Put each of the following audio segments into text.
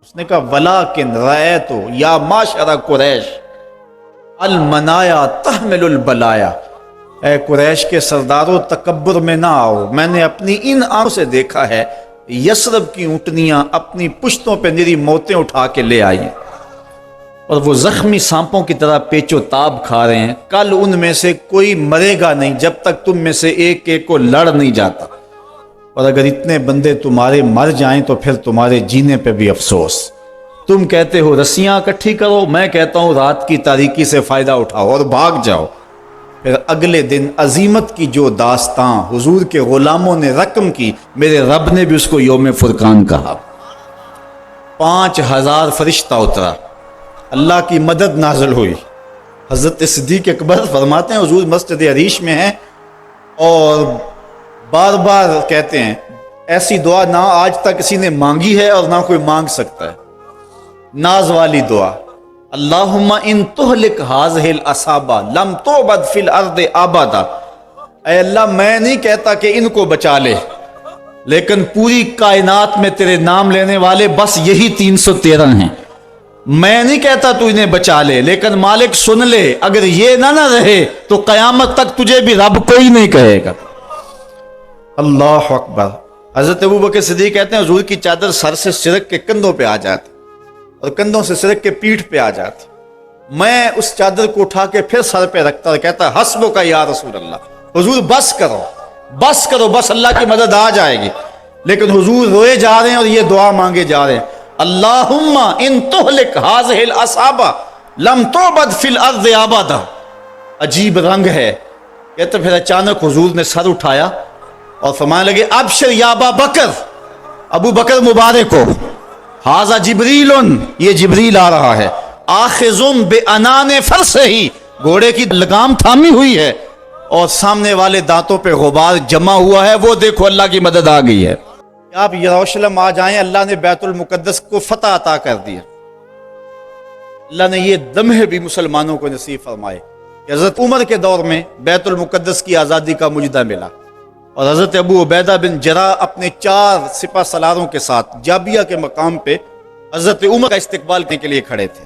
اس نے کہا ولیکن رأیت یا معشر قریش المنایا تحمل البلایا، اے قریش کے سرداروں تکبر میں نہ آؤ، میں نے اپنی ان آنکھوں سے دیکھا ہے یثرب کی اونٹنیاں اپنی پشتوں پہ نری موتیں اٹھا کے لے آئی ہیں اور وہ زخمی سانپوں کی طرح پیچ و تاب کھا رہے ہیں، کل ان میں سے کوئی مرے گا نہیں جب تک تم میں سے ایک ایک کو لڑ نہیں جاتا، اور اگر اتنے بندے تمہارے مر جائیں تو پھر تمہارے جینے پہ بھی افسوس۔ تم کہتے ہو رسیاں اکٹھی کرو، میں کہتا ہوں رات کی تاریکی سے فائدہ اٹھاؤ اور بھاگ جاؤ۔ پھر اگلے دن عزیمت کی جو داستان حضور کے غلاموں نے رقم کی، میرے رب نے بھی اس کو یوم فرقان کہا۔ 5000 فرشتہ اترا، اللہ کی مدد نازل ہوئی۔ حضرت صدیق اکبر فرماتے ہیں حضور مسجد عریش میں ہیں اور بار بار کہتے ہیں ایسی دعا نہ آج تک کسی نے مانگی ہے اور نہ کوئی مانگ سکتا ہے، ناز والی دعا، اللہم ان تہلک ہذہ العصابہ لم تعبد فی الارض ابدا، اے اللہ میں نہیں کہتا کہ ان کو بچا لے، لیکن پوری کائنات میں تیرے نام لینے والے بس یہی 313 ہیں، میں نہیں کہتا تو انہیں بچا لے، لیکن مالک سن لے اگر یہ نہ رہے تو قیامت تک تجھے بھی رب کوئی نہیں کہے گا۔ اللہ اکبر۔ حضرت ابوبکر صدیق کہتے ہیں حضور کی چادر سر سے سرک کے کندھوں پہ آ جاتی اور کندھوں سے سرک کے پیٹھ پہ آ جاتی، میں اس چادر کو اٹھا کے پھر سر پہ رکھتا اور کہتا حسبک یا رسول اللہ، حضور بس کرو بس کرو، بس اللہ کی مدد آ جائے گی، لیکن حضور روئے جا رہے ہیں اور یہ دعا مانگے جا رہے ہیں، اللہم ان تہلک ہذہ العصابہ لم تعبد فی الارض ابدا۔ عجیب رنگ ہے، کہتے پھر اچانک حضور نے سر اٹھایا اور فرمانے لگے ابشر یا ابا بکر، ابو بکر مبارک ہو، ھذا جبریل، یہ جبریل آ رہا ہے، آخذ بانان فرسہ، گھوڑے کی لگام تھامی ہوئی ہے اور سامنے والے دانتوں پہ غبار جمع ہوا ہے، وہ دیکھو اللہ کی مدد آ گئی ہے۔ آپ یروشلم آ جائیں، اللہ نے بیت المقدس کو فتح عطا کر دیا، اللہ نے یہ دمہ بھی مسلمانوں کو نصیب فرمائے کہ حضرت عمر کے دور میں بیت المقدس کی آزادی کا مجدہ ملا اور حضرت ابو عبیدہ بن جراح اپنے 4 سپہ سالاروں کے ساتھ جابیہ کے مقام پہ حضرت عمر کا استقبال کرنے کے لیے کھڑے تھے،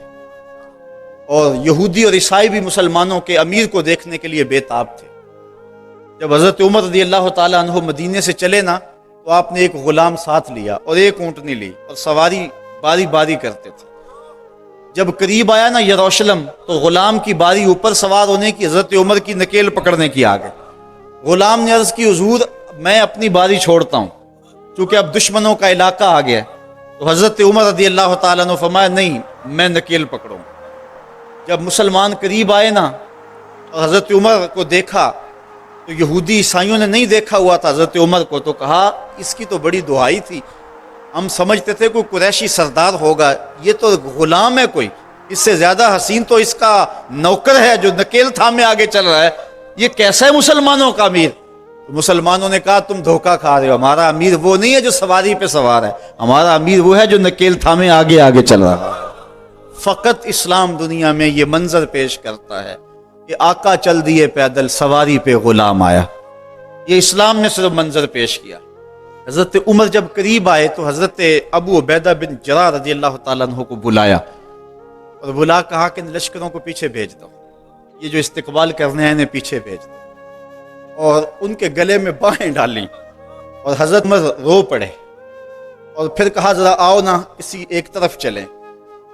اور یہودی اور عیسائی بھی مسلمانوں کے امیر کو دیکھنے کے لیے بے تاب تھے۔ جب حضرت عمر رضی اللہ تعالیٰ عنہ مدینے سے چلے نا تو آپ نے ایک غلام ساتھ لیا اور ایک اونٹنی لی اور سواری باری باری کرتے تھے۔ جب قریب آیا نا یروشلم تو غلام کی باری اوپر سوار ہونے کی، حضرت عمر کی نکیل پکڑنے کی آ گئے۔ غلام نے عرض کی حضور میں اپنی باری چھوڑتا ہوں چونکہ اب دشمنوں کا علاقہ آ گیا ہے، تو حضرت عمر رضی اللہ تعالیٰ عنہ فرمایا نہیں میں نکیل پکڑوں۔ جب مسلمان قریب آئے نا اور حضرت عمر کو دیکھا تو یہودی عیسائیوں نے نہیں دیکھا ہوا تھا حضرت عمر کو، تو کہا اس کی تو بڑی دعائی تھی، ہم سمجھتے تھے کوئی قریشی سردار ہوگا، یہ تو غلام ہے، کوئی اس سے زیادہ حسین تو اس کا نوکر ہے جو نکیل تھامے آگے چل رہا ہے، یہ کیسا ہے مسلمانوں کا امیر؟ تو مسلمانوں نے کہا تم دھوکہ کھا رہے ہو، ہمارا امیر وہ نہیں ہے جو سواری پہ سوار ہے، ہمارا امیر وہ ہے جو نکیل تھامے آگے آگے چل رہا ہے۔ فقط اسلام دنیا میں یہ منظر پیش کرتا ہے کہ آقا چل دیے پیدل، سواری پہ غلام آیا، یہ اسلام نے صرف منظر پیش کیا۔ حضرت عمر جب قریب آئے تو حضرت ابو عبیدہ بن جراح رضی اللہ تعالیٰ عنہ کو بلایا اور بلا کہا کہ ان لشکروں کو پیچھے بھیج دو، یہ جو استقبال کرنے ہیں انہیں پیچھے بھیج دو، اور ان کے گلے میں باہیں ڈالیں، اور حضرت عمر رو پڑے اور پھر کہا ذرا آؤ نا کسی ایک طرف چلیں۔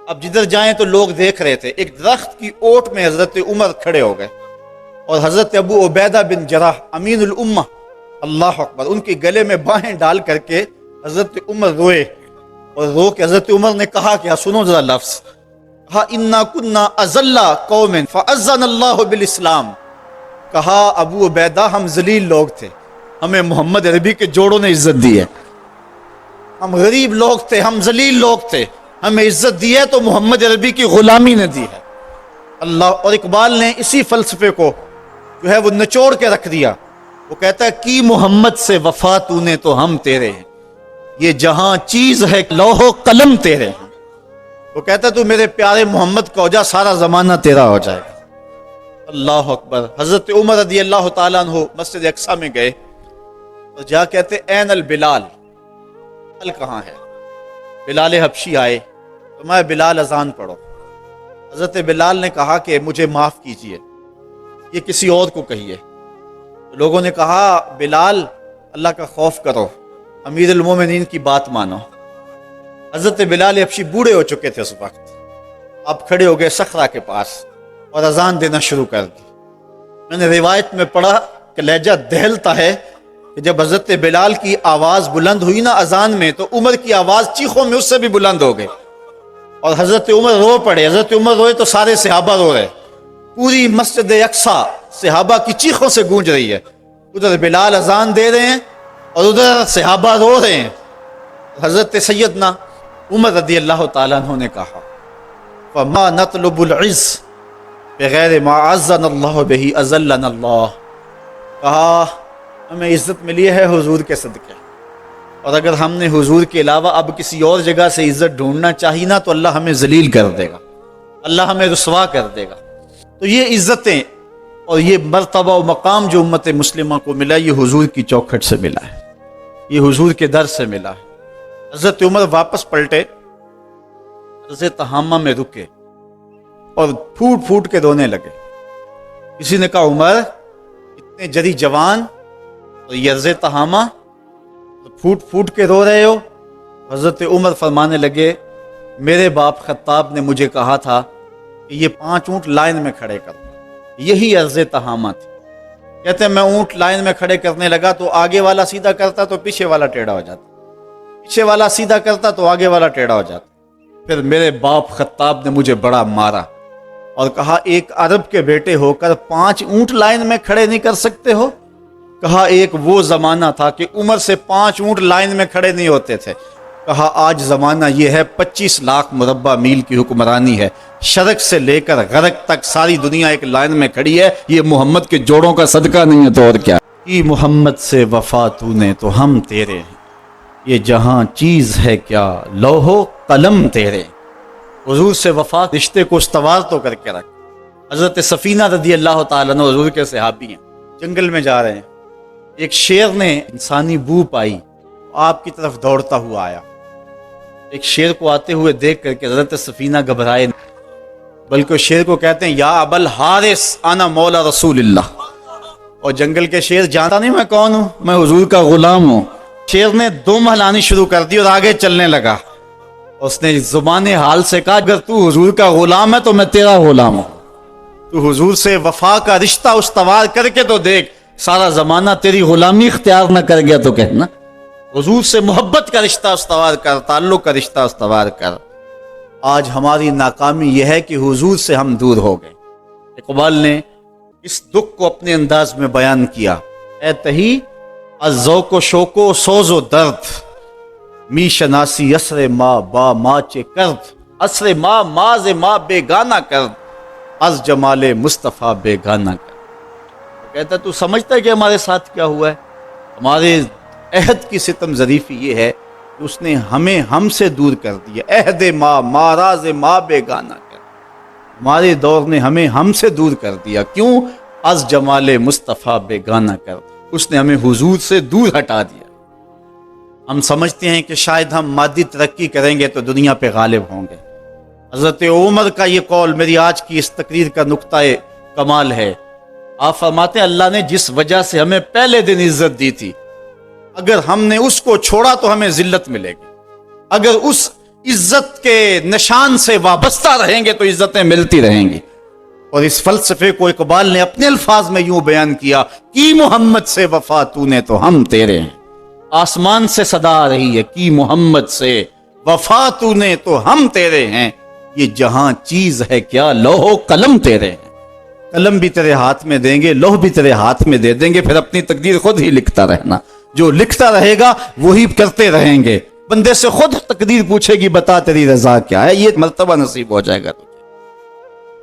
اب جدھر جائیں تو لوگ دیکھ رہے تھے، ایک درخت کی اوٹ میں حضرت عمر کھڑے ہو گئے اور حضرت ابو عبیدہ بن جراح امین الامہ، اللہ اکبر، ان کے گلے میں باہیں ڈال کر کے حضرت عمر روئے، اور رو کے حضرت عمر نے کہا کہ سنو ذرا لفظ، کہا انا کنا اذل قوم فاذن اللہ بالاسلام، کہا ابو عبیدہ ہم ذلیل لوگ تھے، ہمیں محمد عربی کے جوڑوں نے عزت دی ہے، ہم غریب لوگ تھے، ہم ذلیل لوگ تھے، ہمیں عزت دی ہے تو محمد عربی کی غلامی نے دی ہے۔ اللہ، اور اقبال نے اسی فلسفے کو جو ہے وہ نچوڑ کے رکھ دیا، وہ کہتا ہے کی محمد سے وفا تو نے تو ہم تیرے ہیں، یہ جہاں چیز ہے لوح و قلم تیرے ہیں، وہ کہتا ہے تو میرے پیارے محمد کو جا سارا زمانہ تیرا ہو جائے گا۔ اللہ اکبر۔ حضرت عمر رضی اللہ تعالیٰ عنہ مسجد اقصی میں گئے تو جا کہتے این البلال، بلال کہاں ہے؟ بلال حبشی آئے فرمایا بلال اذان پڑھو۔ حضرت بلال نے کہا کہ مجھے معاف کیجیے، یہ کسی اور کو کہیے۔ لوگوں نے کہا بلال اللہ کا خوف کرو، امیر المومنین کی بات مانو۔ حضرت بلال حبشی بوڑھے ہو چکے تھے اس وقت، آپ کھڑے ہو گئے صخرہ کے پاس اور اذان دینا شروع کر دی۔ میں نے روایت میں پڑھا کہ لہجہ دہلتا ہے کہ جب حضرت بلال کی آواز بلند ہوئی نا اذان میں، تو عمر کی آواز چیخوں میں اس سے بھی بلند ہو گئی اور حضرت عمر رو پڑے۔ حضرت عمر روئے تو سارے صحابہ رو رہے، پوری مسجد اقصیٰ صحابہ کی چیخوں سے گونج رہی ہے۔ ادھر بلال اذان دے رہے ہیں اور ادھر صحابہ رو رہے ہیں۔ حضرت سیدنا عمر رضی اللہ تعالیٰ عنہ نے کہا فَمَا نَطْلُبُ الْعِزَّ بغیر ما عزنا اللہ بہ اذلنا اللہ، کہا ہمیں عزت ملی ہے حضور کے صدقے، اور اگر ہم نے حضور کے علاوہ اب کسی اور جگہ سے عزت ڈھونڈنا چاہی نا تو اللہ ہمیں ذلیل کر دے گا، اللہ ہمیں رسوا کر دے گا۔ تو یہ عزتیں اور یہ مرتبہ و مقام جو امت مسلمہ کو ملا، یہ حضور کی چوکھٹ سے ملا ہے، یہ حضور کے در سے ملا ہے۔ حضرت عمر واپس پلٹے، عرض تہامہ میں رکے اور پھوٹ پھوٹ کے رونے لگے۔ کسی نے کہا عمر اتنے جری جوان اور یہ عرض تہامہ پھوٹ پھوٹ کے رو رہے ہو؟ حضرت عمر فرمانے لگے میرے باپ خطاب نے مجھے کہا تھا کہ یہ 5 اونٹ لائن میں کھڑے کر، یہی عرض تہامہ تھی۔ کہتے ہیں میں اونٹ لائن میں کھڑے کرنے لگا تو آگے والا سیدھا کرتا تو پیچھے والا ٹیڑھا ہو جاتا، پیچھے والا سیدھا کرتا تو آگے والا ٹیڑھا ہو جاتا۔ پھر میرے باپ خطاب نے مجھے بڑا مارا اور کہا ایک عرب کے بیٹے ہو کر 5 اونٹ لائن میں کھڑے نہیں کر سکتے ہو؟ کہا ایک وہ زمانہ تھا کہ عمر سے 5 اونٹ لائن میں کھڑے نہیں ہوتے تھے۔ کہا آج زمانہ یہ ہے 25 لاکھ مربع میل کی حکمرانی ہے، شرق سے لے کر غرب تک ساری دنیا ایک لائن میں کھڑی ہے، یہ محمد کے جوڑوں کا صدقہ نہیں ہے تو اور کیا۔ کی محمد سے وفا تو نے تو ہم تیرے ہیں، یہ جہاں چیز ہے کیا لوح و قلم تیرے۔ حضور سے وفا رشتے کو استوار تو کر کے رکھ۔ حضرت سفینہ رضی اللہ تعالیٰ عنہ حضور کے صحابی ہیں، جنگل میں جا رہے ہیں، ایک شیر نے انسانی بو پائی، آپ کی طرف دوڑتا ہوا آیا۔ ایک شیر کو آتے ہوئے دیکھ کر کے حضرت سفینہ گھبرائے، بلکہ شیر کو کہتے ہیں یا ابا الحارث انا مولا رسول اللہ، اور جنگل کے شیر جانتا نہیں میں کون ہوں، میں حضور کا غلام ہوں۔ شیر نے دم ہلانی شروع کر دی اور آگے چلنے لگا۔ اس نے زبان حال سے کہا اگر تو حضور کا غلام ہے تو میں تیرا غلام ہوں، تو حضور سے وفا کا رشتہ استوار کر کے تو دیکھ، سارا زمانہ تیری غلامی اختیار نہ کر گیا تو کہنا حضور سے محبت کا رشتہ استوار کر، تعلق کا رشتہ استوار کر۔ آج ہماری ناکامی یہ ہے کہ حضور سے ہم دور ہو گئے۔ اقبال نے اس دکھ کو اپنے انداز میں بیان کیا، اے تہی از ذوق و شوق و سوز و درد، می شناسی اسر ما با ما چے کرد، اسر ما ماز ما بیگانہ کرد، از جمال مصطفیٰ بیگانہ کرد۔ کہتا ہے تو سمجھتا ہے کہ ہمارے ساتھ کیا ہوا ہے؟ ہمارے عہد کی ستم ظریفی یہ ہے کہ اس نے ہمیں ہم سے دور کر دیا۔ عہد ما ماراز ما بیگانہ کر، ہمارے دور نے ہمیں ہم سے دور کر دیا۔ کیوں؟ از جمال مصطفیٰ بیگانہ کر، اس نے ہمیں حضور سے دور ہٹا دیا۔ ہم سمجھتے ہیں کہ شاید ہم مادی ترقی کریں گے تو دنیا پہ غالب ہوں گے۔ حضرت عمر کا یہ قول میری آج کی اس تقریر کا نقطہ کمال ہے۔ آپ فرماتے ہیں اللہ نے جس وجہ سے ہمیں پہلے دن عزت دی تھی، اگر ہم نے اس کو چھوڑا تو ہمیں ذلت ملے گی۔ اگر اس عزت کے نشان سے وابستہ رہیں گے تو عزتیں ملتی رہیں گی۔ اور اس فلسفے کو اقبال نے اپنے الفاظ میں یوں بیان کیا، کی محمد سے وفا تو نے تو ہم تیرے ہیں۔ آسمان سے صدا آ رہی ہے، کی محمد سے وفا تو نے تو ہم تیرے ہیں، یہ جہاں چیز ہے کیا لوح و قلم تیرے ہیں۔ قلم بھی تیرے ہاتھ میں دیں گے، لوح بھی تیرے ہاتھ میں دے دیں گے، پھر اپنی تقدیر خود ہی لکھتا رہنا۔ جو لکھتا رہے گا وہی کرتے رہیں گے۔ بندے سے خود تقدیر پوچھے گی بتا تیری رضا کیا ہے، یہ مرتبہ نصیب ہو جائے گا تجھے۔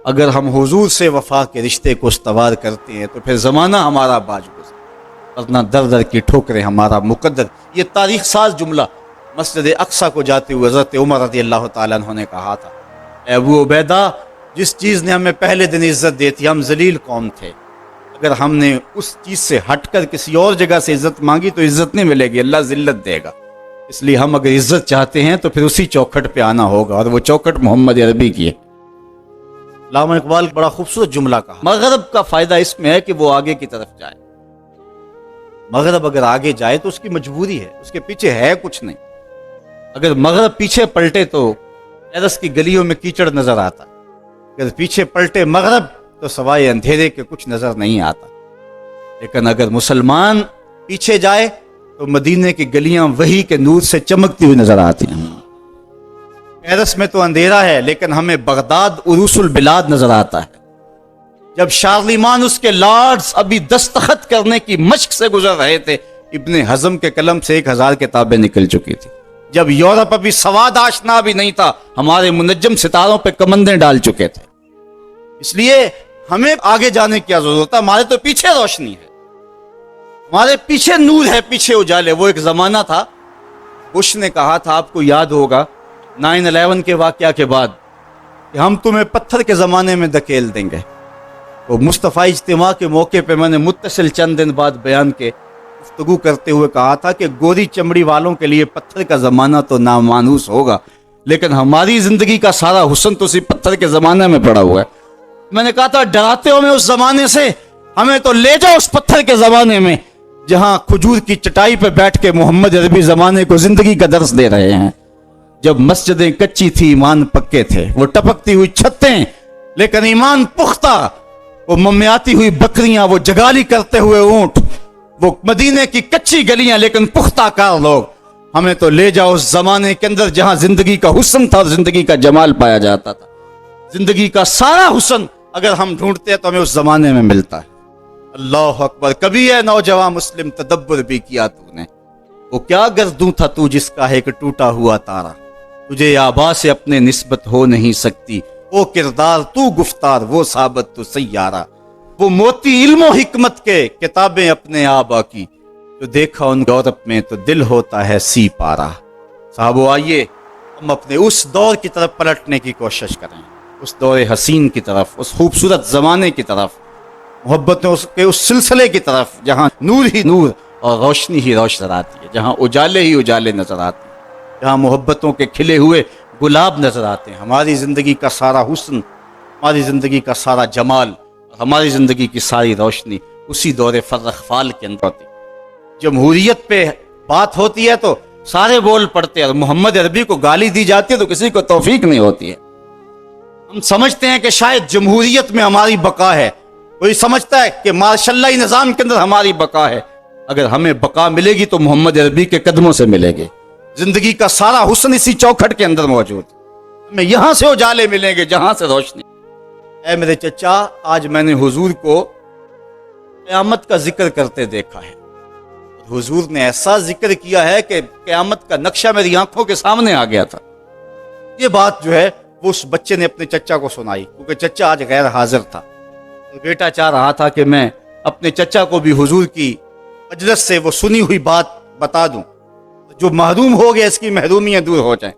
اگر ہم حضور سے وفا کے رشتے کو استوار کرتے ہیں تو پھر زمانہ ہمارا باج گزرے، ورنہ در در کی ٹھوکریں ہمارا مقدر۔ یہ تاریخ ساز جملہ مسجد اقصیٰ کو جاتے ہوئے حضرت عمر رضی اللہ تعالیٰ عنہ نے کہا تھا، اے ابو عبیدہ جس چیز نے ہمیں پہلے دن عزت دی تھی، ہم ذلیل قوم تھے، اگر ہم نے اس چیز سے ہٹ کر کسی اور جگہ سے عزت مانگی تو عزت نہیں ملے گی، اللہ ذلت دے گا۔ اس لیے ہم اگر عزت چاہتے ہیں تو پھر اسی چوکھٹ پہ آنا ہوگا، اور وہ چوکھٹ محمد عربی کی ہے۔ علامہ اقبال بڑا خوبصورت جملہ کہا، مغرب کا فائدہ اس میں ہے کہ وہ آگے کی طرف جائے۔ مغرب اگر آگے جائے تو اس کی مجبوری ہے، اس کے پیچھے ہے کچھ نہیں۔ اگر مغرب پیچھے پلٹے تو پیرس کی گلیوں میں کیچڑ نظر آتا، اگر پیچھے پلٹے مغرب تو سوائے اندھیرے کے کچھ نظر نہیں آتا۔ لیکن اگر مسلمان پیچھے جائے تو مدینے کی گلیاں وحی کے نور سے چمکتی ہوئی نظر آتی ہیں۔ پیرس میں تو اندھیرا ہے لیکن ہمیں بغداد عروس البلاد نظر آتا ہے۔ جب شارلیمان اس کے لارڈز ابھی دستخط کرنے کی مشق سے گزر رہے تھے، ابن حزم کے قلم سے 1000 کتابیں نکل چکی تھی۔ جب یورپ ابھی سواد آشنا بھی نہیں تھا، ہمارے منجم ستاروں پہ کمندیں ڈال چکے تھے۔ اس لیے ہمیں آگے جانے کی ضرورت ہے، ہمارے تو پیچھے روشنی ہے، ہمارے پیچھے نور ہے، پیچھے اجالے۔ وہ ایک زمانہ تھا، بش نے کہا تھا، آپ کو یاد ہوگا 9/11 کے واقعہ کے بعد، کہ ہم تمہیں پتھر کے زمانے میں دھکیل دیں گے۔ وہ مصطفی اجتماع کے موقع پہ میں نے متصل چند دن بعد بیان کے گفتگو کرتے ہوئے کہا تھا کہ گوری چمڑی والوں کے لیے پتھر کا زمانہ تو نامانوس ہوگا، لیکن ہماری زندگی کا سارا حسن تو اسی پتھر کے زمانے میں پڑا ہوا ہے۔ میں نے کہا تھا ڈراتے ہو میں اس زمانے سے، ہمیں تو لے جاؤ اس پتھر کے زمانے میں جہاں کھجور کی چٹائی پہ بیٹھ کے محمد عربی زمانے کو زندگی کا درس دے رہے ہیں۔ جب مسجدیں کچی تھی، ایمان پکے تھے، وہ ٹپکتی ہوئی چھتیں لیکن ایمان پختہ، وہ ممیاتی ہوئی بکریاں، وہ جگالی کرتے ہوئے اونٹ، وہ مدینے کی کچی گلیاں لیکن پختہ کار لوگ۔ ہمیں تو لے جاؤ اس زمانے کے اندر جہاں زندگی کا حسن تھا اور زندگی کا جمال پایا جاتا تھا۔ زندگی کا سارا حسن اگر ہم ڈھونڈتے ہیں تو ہمیں اس زمانے میں ملتا ہے۔ اللہ اکبر، کبھی ہے نوجوان مسلم تدبر بھی کیا تو نے، وہ کیا گردوں تھا تو جس کا ہے ایک ٹوٹا ہوا تارا، تجھے آبا سے اپنے نسبت ہو نہیں سکتی، وہ کردار تو گفتار، وہ ثابت تو سیارہ، وہ موتی علم و حکمت کے کتابیں اپنے آبا کی، جو دیکھا ان یورپ میں تو دل ہوتا ہے سی پارا۔ صاحبو آئیے ہم اپنے اس دور کی طرف پلٹنے کی کوشش کریں، اس دور حسین کی طرف، اس خوبصورت زمانے کی طرف، محبتوں کے اس سلسلے کی طرف جہاں نور ہی نور اور روشنی ہی روشن نظر آتی ہے، جہاں اجالے ہی اجالے نظر آتے ہیں، جہاں محبتوں کے کھلے ہوئے گلاب نظر آتے ہیں۔ ہماری زندگی کا سارا حسن، ہماری زندگی کا سارا جمال، ہماری زندگی کی ساری روشنی اسی دور فرخ فال کے اندر ہوتی ہے۔ جمہوریت پہ بات ہوتی ہے تو سارے بول پڑتے ہیں، اور محمد عربی کو گالی دی جاتی ہے تو کسی کو توفیق نہیں ہوتی ہے۔ ہم سمجھتے ہیں کہ شاید جمہوریت میں ہماری بقا ہے، کوئی سمجھتا ہے کہ ماشاء اللہ نظام کے اندر ہماری بقا ہے۔ اگر ہمیں بقا ملے گی تو محمد عربی کے قدموں سے ملے گی۔ زندگی کا سارا حسن اسی چوکھٹ کے اندر موجود، ہمیں یہاں سے اجالے ملیں گے جہاں سے روشنی۔ اے میرے چچا، آج میں نے حضور کو قیامت کا ذکر کرتے دیکھا ہے، حضور نے ایسا ذکر کیا ہے کہ قیامت کا نقشہ میری آنکھوں کے سامنے آ گیا تھا۔ یہ بات جو ہے وہ اس بچے نے اپنے چچا کو سنائی، کیونکہ چچا آج غیر حاضر تھا۔ بیٹا چاہ رہا تھا کہ میں اپنے چچا کو بھی حضور کی مجلس سے وہ سنی ہوئی بات بتا دوں، جو محروم ہو گیا اس کی محرومیاں دور ہو جائیں۔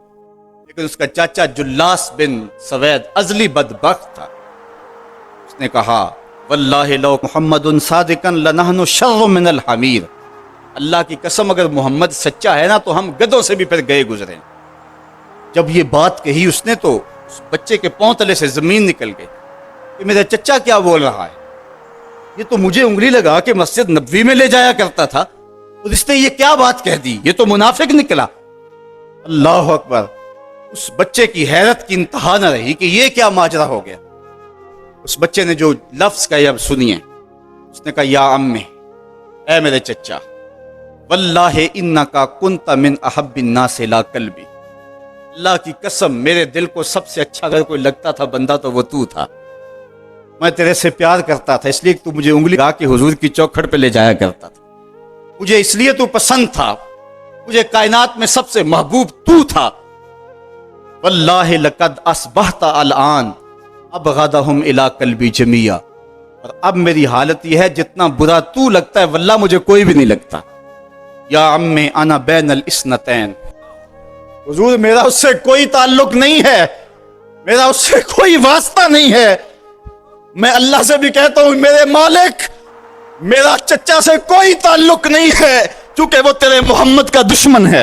لیکن اس کا چاچا جلاس بن سوید ازلی بدبخت تھا۔ اس نے کہا واللہ لو محمد صادقا لنحن شر من الحمیر، اللہ کی قسم اگر محمد سچا ہے نا تو ہم گدھوں سے بھی پھر گئے گزرے۔ جب یہ بات کہی اس نے تو اس بچے کے پاؤں تلے سے زمین نکل گئی کہ میرا چچا کیا بول رہا ہے، یہ تو مجھے انگلی لگا کے مسجد نبوی میں لے جایا کرتا تھا اور اس نے یہ کیا بات کہہ دی، یہ تو منافق نکلا۔ اللہ اکبر، اس بچے کی حیرت کی انتہا نہ رہی کہ یہ کیا ماجرا ہو گیا۔ اس بچے نے جو لفظ کہا اب سنیے، اس نے کہا یا امی، اے میرے چچا، واللہ انکا کنت من احب الناس الی قلبی، اللہ کی قسم میرے دل کو سب سے اچھا اگر کوئی لگتا تھا بندہ تو وہ تو تھا، میں تیرے سے پیار کرتا تھا اس لیے کہ تو مجھے انگلی لگا کے حضور کی چوکھٹ پہ لے جایا کرتا تھا، مجھے اس لیے تو پسند تھا، مجھے کائنات میں سب سے محبوب تو تھا۔ واللہ لقد اصبحت الان ابغضهم الی قلبی جمیعا، اور اب میری حالت یہ ہے جتنا برا تو لگتا ہے واللہ مجھے کوئی بھی نہیں لگتا۔ یا امی انا بین الاثنتین، حضور میرا اس سے کوئی تعلق نہیں ہے، میرا اس سے کوئی واسطہ نہیں ہے، میں اللہ سے بھی کہتا ہوں میرے مالک، میرا چچا سے کوئی تعلق نہیں ہے چونکہ وہ تیرے محمد کا دشمن ہے۔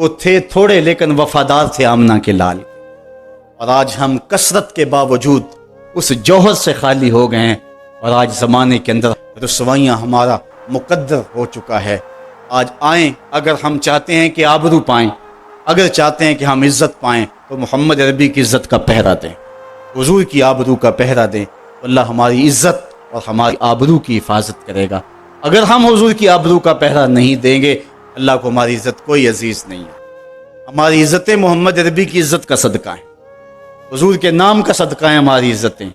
وہ تھے تھوڑے لیکن وفادار تھے آمنہ کے لال، اور آج ہم کثرت کے باوجود اس جوہر سے خالی ہو گئے ہیں، اور آج زمانے کے اندر رسوائیاں ہمارا مقدر ہو چکا ہے۔ آج آئیں، اگر ہم چاہتے ہیں کہ آبرو پائیں، اگر چاہتے ہیں کہ ہم عزت پائیں، تو محمد عربی کی عزت کا پہرا دیں، حضور کی آبرو کا پہرا دیں، اللہ ہماری عزت اور ہماری آبرو کی حفاظت کرے گا۔ اگر ہم حضور کی آبرو کا پہرا نہیں دیں گے، اللہ کو ہماری عزت کوئی عزیز نہیں ہے۔ ہماری عزتیں محمد عربی کی عزت کا صدقہ ہیں، حضور کے نام کا صدقہ ہیں ہماری عزتیں۔